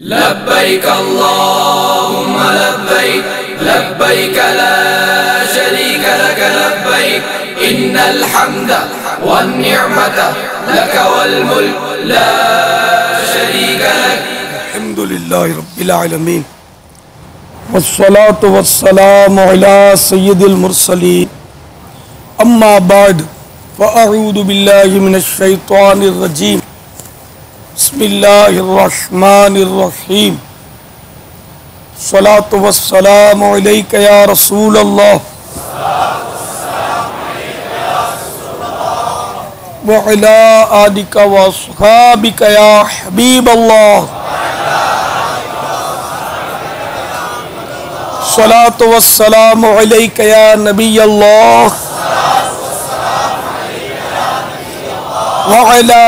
لبيك اللهم لبيك لبيك لا شريك لك لبيك إن الحمد والنعمة لك والملك لا شريك لك. الحمد لله رب العالمين والصلاة والسلام على سيد المرسلين أما بعد فأعوذ بالله من الشيطان الرجيم بسم الله الرحمن الرحيم الصلاة والسلام عليك يا رسول الله وعلى آلك وأصحابك يا حبيب الله الصلاة والسلام عليك يا نبي الله وعلى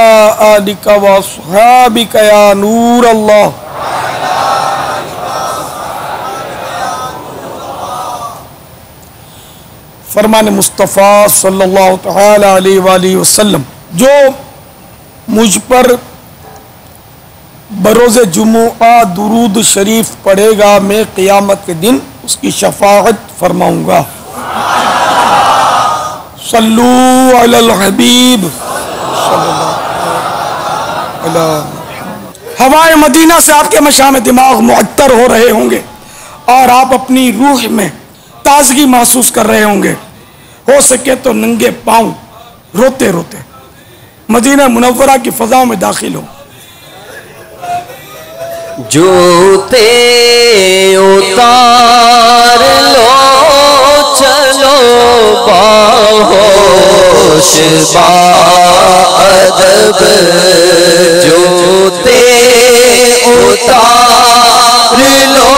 آلك وأصحابك يا نور الله. فرمان مصطفیٰ صلی اللہ تعالی علیہ وآلہ وسلم جو مجھ پر بروز جمعہ درود شریف پڑھے گا میں قیامت کے دن اس کی شفاعت فرماؤں گا. صلو علی الحبیب. ہوائے مدینہ سے آپ کے مشام دماغ معطر ہو رہے ہوں گے اور آپ اپنی روح میں تازگی محسوس کر رہے ہوں گے. ہو سکے تو ننگے پاؤں روتے روتے مدینہ منورہ کی فضاؤں میں داخل ہو. جوتے اتار لو چلو باہوش باادب جوتے اتار لو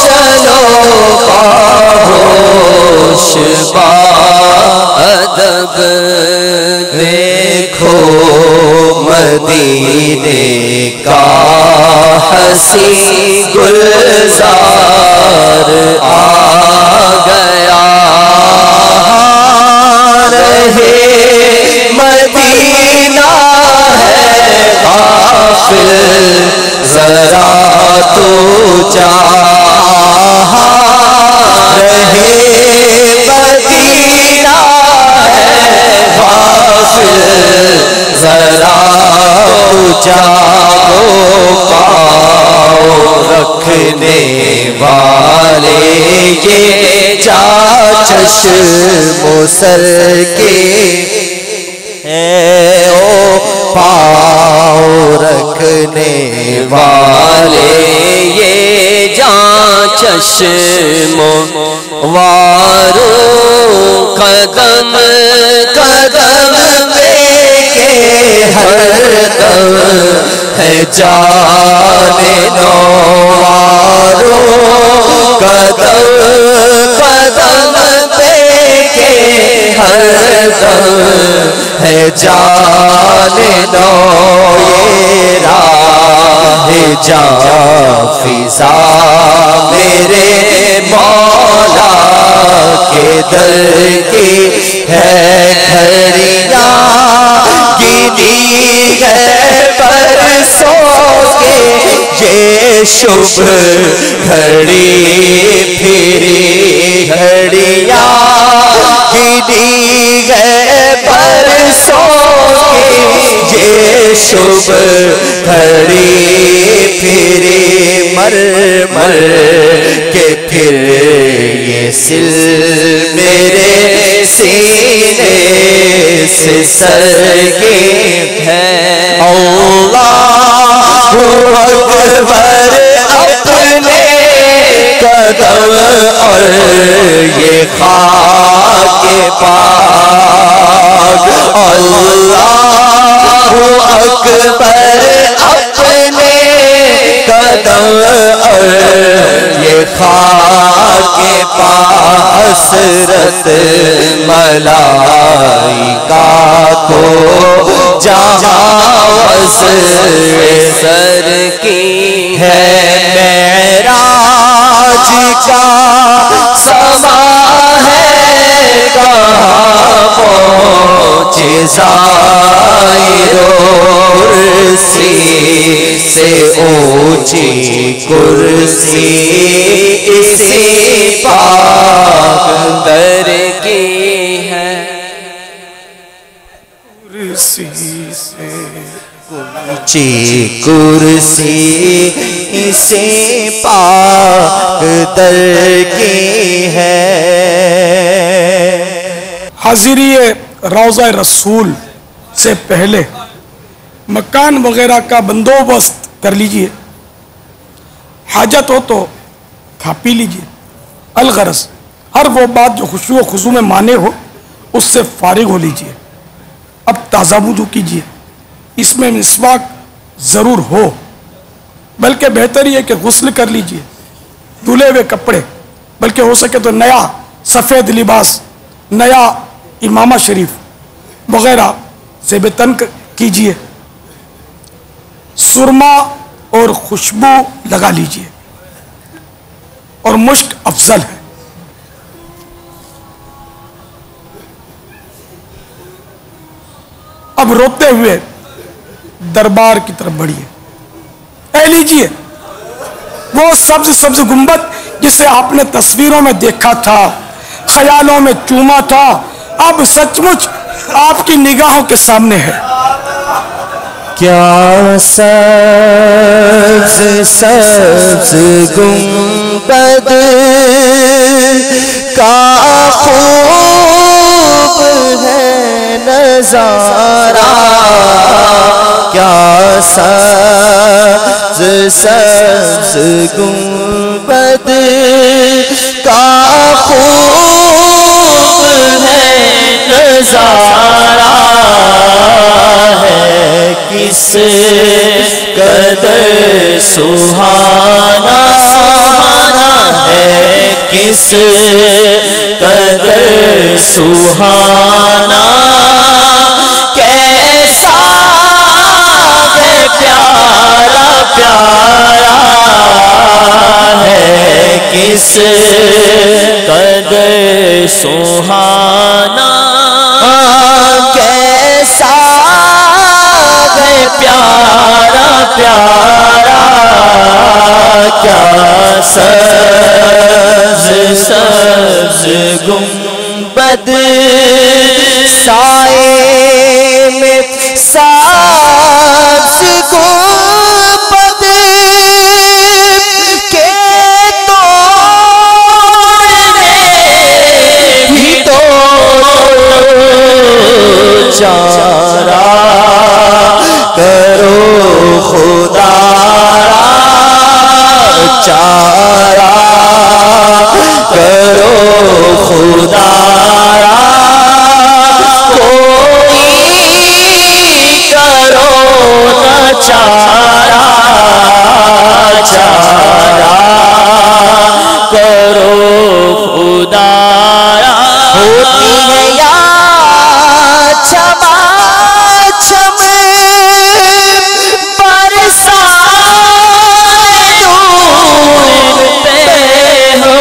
چلو باہوش باادب دیکھو مدینے کا حسین گلزار آ گیا رہے مدینہ ہے غافل ذرا تو جا رہے مدینہ ہے غافل ذرا تو جاگو پاؤ رکھنے والے یہ جا چشم و سر کے ہے او پاؤ رکھنے والے یہ جا چشم وارو قدم قدم ہر دم ہے جانے نوارو قدم قدم پہ کے ہر دم ہے جانے نو یہ راہ جاں فضا میرے مولا کے در کی ہے گھڑیاں گنی ہے برسوں کے یہ شب گھڑی پھری گھڑیاں گنی ہے برسوں کے یہ شب گھڑی پھری مر مر کے پھر یہ سل میرے سینے سے سر کے ہے. اللہ اکبر اپنے قدم اور یہ خاک پاک. اللہ اکبر اپنے قدم اور یہ خاک پاک. حسرت ملائکہ کو جہاز سر کی ہے. معراج کا سما ہے کہاں معجزات کرسی سے اونچی کرسی اسی پاک در کی ہے، کرسی سے اونچی کرسی اسی پاک در کی ہے۔ حاضری روضہ رسول سے پہلے مکان وغیرہ کا بندوبست کر لیجئے، حاجت ہو تو کھا پی لیجئے، الغرض ہر وہ بات جو خشوع و خضوع میں مانے ہو اس سے فارغ ہو لیجئے۔ اب تازہ وضو کیجئے، اس میں مسواک ضرور ہو، بلکہ بہتر یہ کہ غسل کر لیجئے، دھلے ہوئے کپڑے، بلکہ ہو سکے تو نیا سفید لباس، نیا امامہ شریف وغیرہ زیب تن کیجئے، سرما اور خوشبو لگا لیجئے، اور مشک افضل ہے۔ اب روتے ہوئے دربار کی طرف بڑھیے، اے لیجئے وہ سبز سبز گنبد جسے آپ نے تصویروں میں دیکھا تھا، خیالوں میں چوما تھا، اب سچ مچ آپ کی نگاہوں کے سامنے ہے۔ کیا سبز سبز گنبد کا خوب ہے نظارہ، کیا سبز سبز گنبد کا خوب ہے نظارہ ہے، کس قدر سہانا ہے، کس قدر سہانا، کیسا ہے پیارا پیارا ہے، کس قدر سہانا، کیسا ہے پیارا پیارا، کیا سبز سبز گنبد سائے میں سبز گنبد کے توڑنے بھی تو چارہ کرو خدا چارہ کرو خدا کوئی کرو نہ چارہ چارہ کرو خدا ہوتی ہے یا چھما چھم برسائے ڈھونڈتے ہو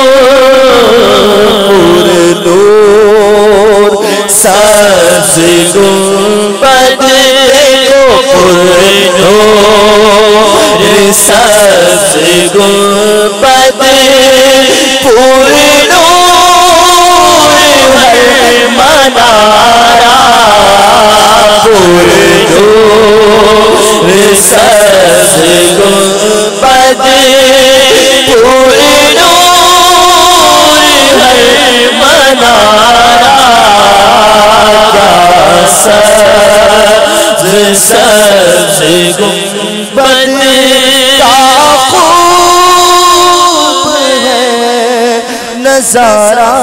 پرنور سبز گنبد کو، پرنور سبز گنبد، پرنور ہر منارہ، پرنور سبز گنبد، پرنور ہر منارہ، سبز سبز گنبد کا خوب ہے نظارہ۔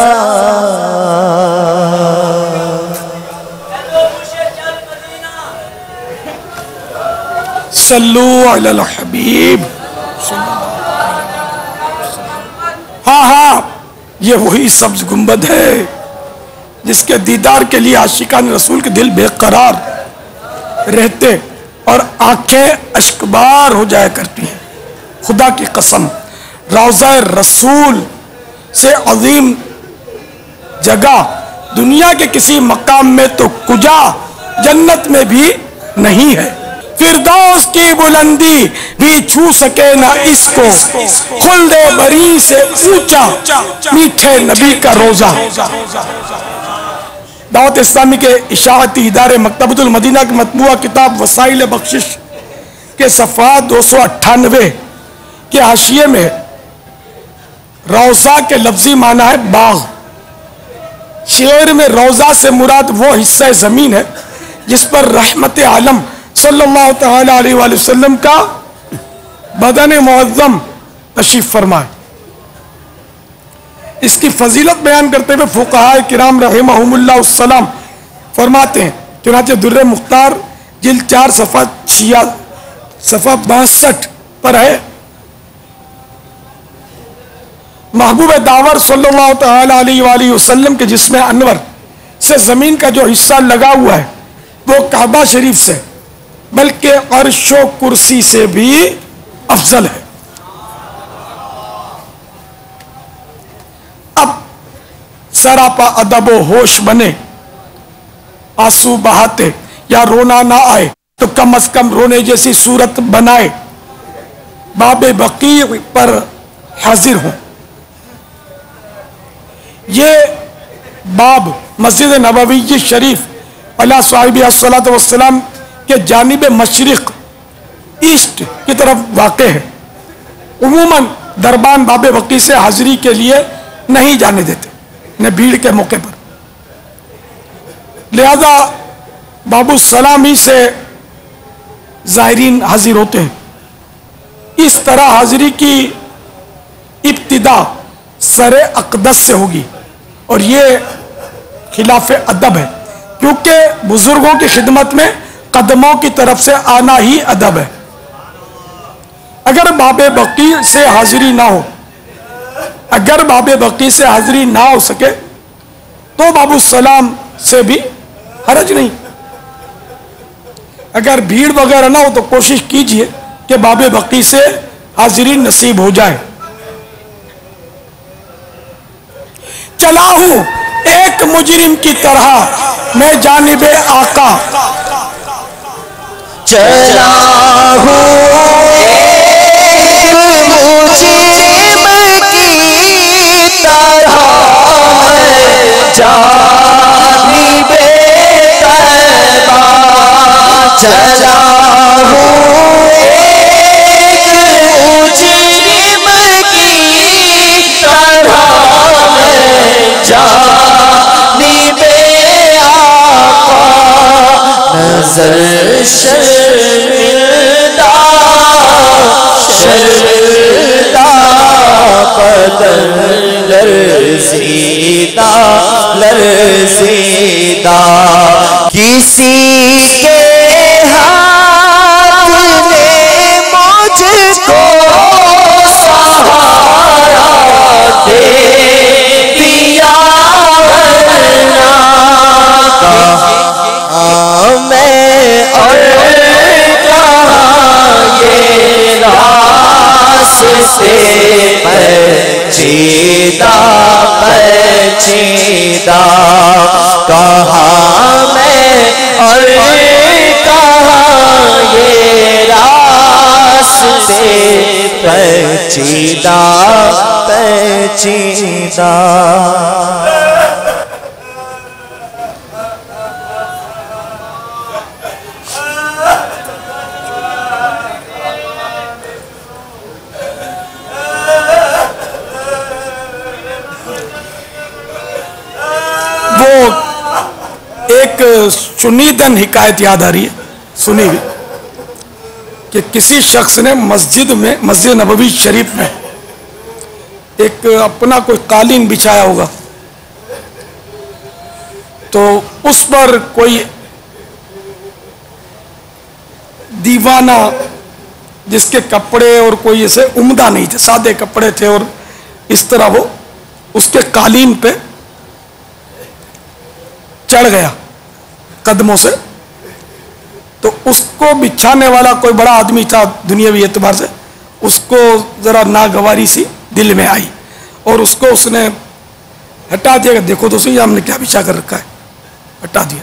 صلو علی الحبیب۔ ہاں ہاں، یہ وہی سبز گنبد ہے جس کے دیدار کے لیے عاشقان رسول کے دل بے قرار رہتے اور آنکھیں اشکبار ہو جایا کرتی ہیں۔ خدا کی قسم، روضہ رسول سے عظیم جگہ دنیا کے کسی مقام میں تو کجا جنت میں بھی نہیں ہے. فردوس کی بلندی بھی چھو سکے نہ اس کو, خلد بری سے اونچا میٹھے نبی کا روزہ. دعوت اسلامی کے اشاعتی ادارے مکتبۃ المدینہ کی مطبوعہ کتاب وسائل بخشش کے صفحہ 298 کے حاشیے میں روضہ کے لفظی معنی ہے باغ. شعر میں روضہ سے مراد وہ حصہ زمین ہے جس پر رحمت عالم صلی اللہ تعالی علیہ وآلہ وسلم کا بدن معظم تشریف فرمائے. اس کی فضیلت بیان کرتے ہوئے فقہاء کرام رحمہم اللہ السلام فرماتے ہیں, چنانچہ در مختار جلد 4 صفحہ 62 پر ہے, محبوب داور صلی اللہ تعالی علیہ وآلہ وسلم کے جسم انور سے زمین کا جو حصہ لگا ہوا ہے وہ کعبہ شریف سے بلکہ عرش و کرسی سے بھی افضل ہے. اب سراپا ادب و ہوش بنے, آنسو بہاتے یا رونا نہ آئے تو کم از کم رونے جیسی صورت بنائے, باب بقیع پر حاضر ہوں. یہ باب مسجد نبوی شریف علی صاحبہ الصلاۃ والسلام کے جانب مشرق ایسٹ کی طرف واقع ہے. عموماً دربان باب بقیع سے حاضری کے لیے نہیں جانے دیتے نہ بھیڑ کے موقع پر, لہذا باب السلام ہی سے زائرین حاضر ہوتے ہیں. اس طرح حاضری کی ابتدا سر اقدس سے ہوگی اور یہ خلاف ادب ہے, کیونکہ بزرگوں کی خدمت میں قدموں کی طرف سے آنا ہی ادب ہے. اگر باب بقیع سے حاضری سے حاضری نہ ہو سکے تو باب السلام سے بھی حرج نہیں. اگر بھیڑ وغیرہ نہ ہو تو کوشش کیجئے کہ باب بقیع سے حاضری نصیب ہو جائے. چلا ہوں ایک مجرم کی طرح میں جانب آقا, چلا ہوں ایک مجرم کی طرح میں جانب طیبہ, چلا ہوں ایک مجرم کی طرح میں جانب آقا, نظر شرمندہ قدم لرزیدہ کسی کے ہاتھ نے مجھ کو سہارا دے دیا, ورنہ کہاں میں اور کہاں یہ راستے پیچیدہ کہاں میں اور کہاں یہ راستے پیچیدہ. ایک چنیدن حکایت یاد آ رہی ہے, سنی ہوئی, کہ کسی شخص نے مسجد نبوی شریف میں ایک اپنا کوئی قالین بچھایا ہوگا, تو اس پر کوئی دیوانہ جس کے کپڑے اور کوئی ایسے عمدہ نہیں تھے, سادے کپڑے تھے, اور اس طرح وہ اس کے قالین پہ چڑھ گیا قدموں سے. تو اس کو بچھانے والا کوئی بڑا آدمی تھا دنیاوی اعتبار سے, اس کو ذرا ناگواری سی دل میں آئی اور اس کو اس نے ہٹا دیا کہ دیکھو تو صحیح ہم نے کیا بچھا کر رکھا ہے, ہٹا دیا.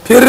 پھر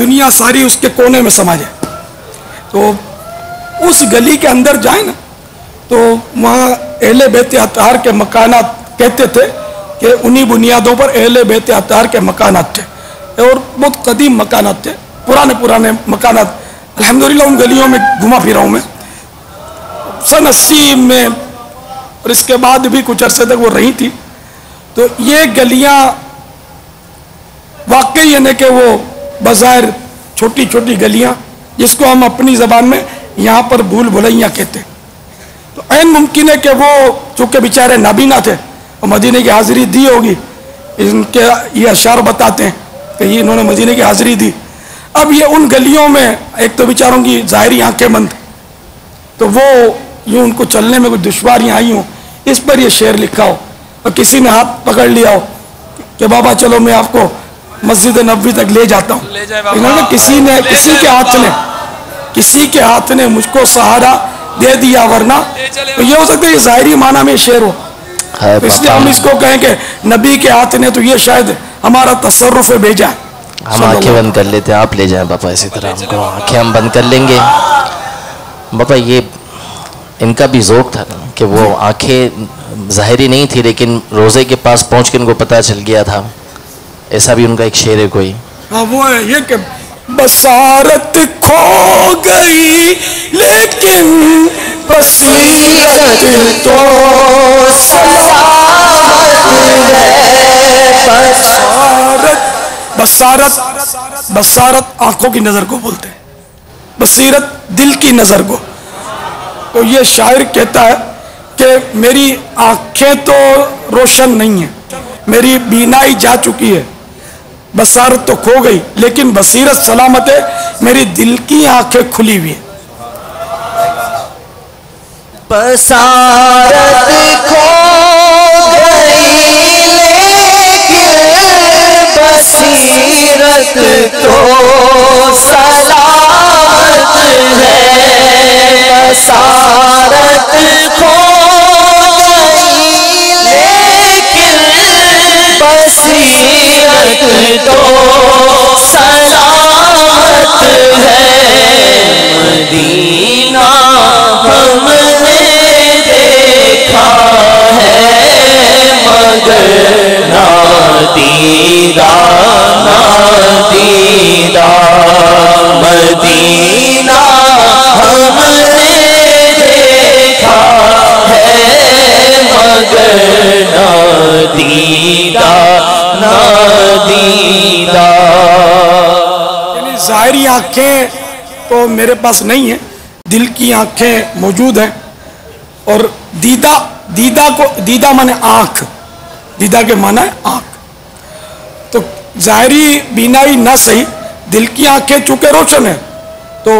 دنیا ساری اس کے کونے میں سما جائے. تو اس گلی کے اندر جائیں نا تو وہاں اہل بیت اطہار کے مکانات کہتے تھے کہ انہی بنیادوں پر اہل بیت اطہار کے مکانات تھے اور بہت قدیم مکانات تھے, پرانے مکانات. الحمدللہ ان گلیوں میں گھما پھرا ہوں میں. سن 80 میں اور اس کے بعد بھی کچھ عرصے تک وہ رہی تھی. تو یہ گلیاں واقعی یعنی کہ وہ بظاہر چھوٹی چھوٹی گلیاں جس کو ہم اپنی زبان میں یہاں پر بھول بھلائیاں کہتے ہیں. تو عین ممکن ہے کہ وہ چونکہ بیچارے نابینا تھے اور مدینے کی حاضری دی ہوگی, ان کے یہ اشعار بتاتے ہیں کہ یہ انہوں نے مدینے کی حاضری دی. اب یہ ان گلیوں میں ایک تو بیچاروں کی ظاہری آنکھیں بند, تو وہ یوں ان کو چلنے میں کچھ دشواریاں آئی ہوں, اس پر یہ شعر لکھا ہو اور کسی نے ہاتھ پکڑ لیا ہو کہ بابا چلو میں آپ کو مسجد نبوی تک لے جاتا ہوں. انہوں نے کسی کے ہاتھ نے مجھ کو سہارا دے دیا, ورنہ تو یہ ہو سکتا ہے یہ ظاہری معنی میں شعر ہو, اس لیے ہم اس کو کہیں کہ نبی کے ہاتھ نے, تو یہ شاید ہمارا تصرف بھیجا ہے. ہم آنکھیں بند کر لیتے ہیں, آپ لے جائیں باپا اسی طرح ہم کو. آنکھیں ہم بند کر لیں گے. باپا یہ ان کا بھی ذوق تھا کہ وہ آنکھیں ظاہری نہیں تھی لیکن روزے کے پاس پہنچ کے ان کو پتہ چل گیا تھا. ایسا بھی ان کا ایک شعر ہے کوئی. ہاں وہ ہے یہ کہ بصارت کھو گئی لیکن بصیرت تو بصارت آنکھوں کی نظر کو بولتے ہیں, بصیرت دل کی نظر کو. تو یہ شاعر کہتا ہے کہ میری آنکھیں تو روشن نہیں ہیں, میری بینائی جا چکی ہے, بصارت تو کھو گئی لیکن بصیرت سلامت ہے, میری دل کی آنکھیں کھلی ہوئی ہیں. بصارت کھو گئی لیکن بصیرت تو سلامت ہے. بصارت کھو گئی لیکن بصیرت تو سلامت ہے. مدینہ ہم نے دیکھا ہے مگر نادیدہ نادیدہ. مدینہ ہم نے دیکھا ہے مگر نادیدہ نادیدہ. یعنی ظاہری آنکھیں تو میرے پاس نہیں ہیں, دل کی آنکھیں موجود ہیں. اور دیدہ مانے آنکھ, دیدہ کے معنی ہے آنکھ. تو ظاہری بینائی نہ صحیح, دل کی آنکھیں چونکہ روشن ہیں تو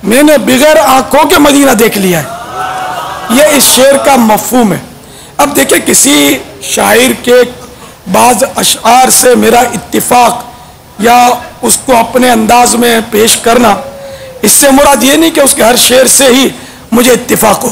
میں نے بغیر آنکھوں کے مدینہ دیکھ لیا ہے. یہ اس شعر کا مفہوم ہے. اب دیکھیں کسی شاعر کے بعض اشعار سے میرا اتفاق یا اس کو اپنے انداز میں پیش کرنا, اس سے مراد یہ نہیں کہ اس کے ہر شعر سے ہی مجھے اتفاق ہو.